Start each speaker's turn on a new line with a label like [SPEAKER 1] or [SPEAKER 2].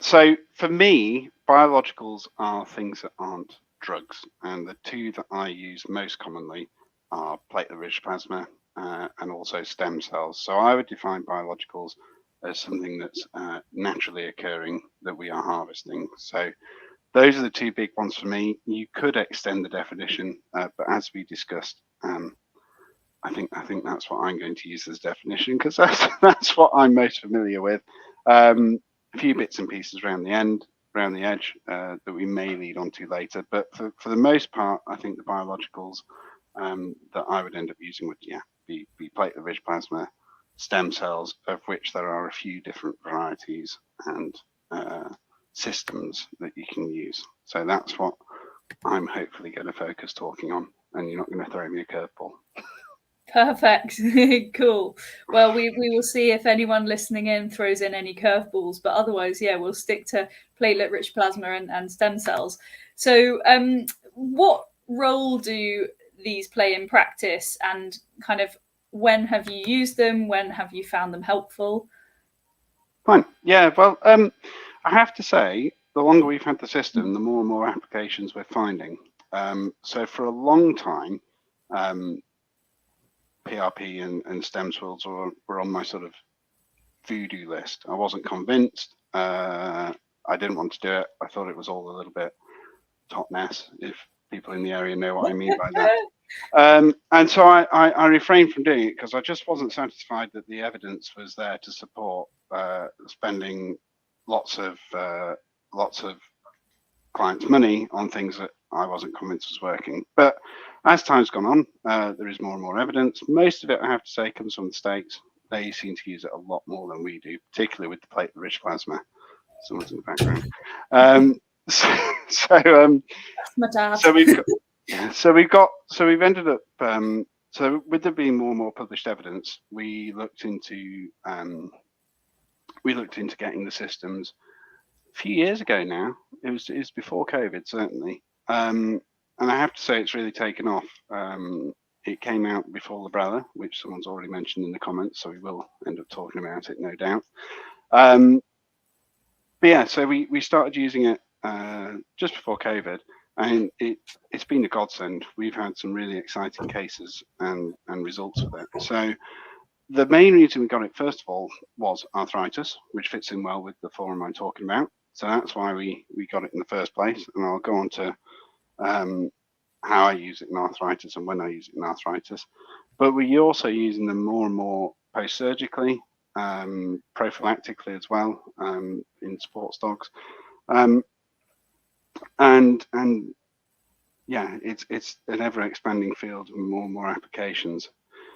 [SPEAKER 1] So for me, biologicals are things that aren't drugs, and the two that I use most commonly are platelet-rich plasma and also stem cells. So I would define biologicals as something that's naturally occurring that we are harvesting. So those are the two big ones for me. You could extend the definition, but as we discussed, I think that's what I'm going to use as definition, because that's what I'm most familiar with. A few bits and pieces around the edge that we may lead on to later, but for the most part, I think the biologicals that I would end up using would be platelet-rich plasma, stem cells, of which there are a few different varieties and systems that you can use. So that's what I'm hopefully going to focus talking on, and you're not going to throw me a curveball.
[SPEAKER 2] Perfect. Cool. Well, we will see if anyone listening in throws in any curveballs, but otherwise, yeah, we'll stick to platelet-rich plasma and stem cells. So what role do these play in practice, and kind of when have you used them? When have you found them helpful?
[SPEAKER 1] Fine. Yeah, well, I have to say, the longer we've had the system, the more and more applications we're finding. So for a long time, PRP and stem cells were on my sort of voodoo list. I wasn't convinced. I didn't want to do it. I thought it was all a little bit top mess, if people in the area know what I mean by that. And so I refrained from doing it because I just wasn't satisfied that the evidence was there to support spending lots of clients' money on things that I wasn't convinced was working. But as time's gone on, there is more and more evidence. Most of it, I have to say, comes from the States. They seem to use it a lot more than we do, particularly with the platelet-rich plasma. Someone's in the background. So we've ended up. So with there being more and more published evidence, we looked into getting the systems a few years ago now. It was before COVID, certainly. And I have to say, it's really taken off. It came out before Librela, which someone's already mentioned in the comments, so we will end up talking about it, no doubt. But yeah, so we started using it just before COVID, and it's been a godsend. We've had some really exciting cases and results with it. So the main reason we got it, first of all, was arthritis, which fits in well with the forum I'm talking about. So that's why we got it in the first place, and I'll go on to how I use it in arthritis and when I use it in arthritis. But we're also using them more and more post-surgically, prophylactically as well, in sports dogs. And yeah, it's an ever-expanding field and more and more applications.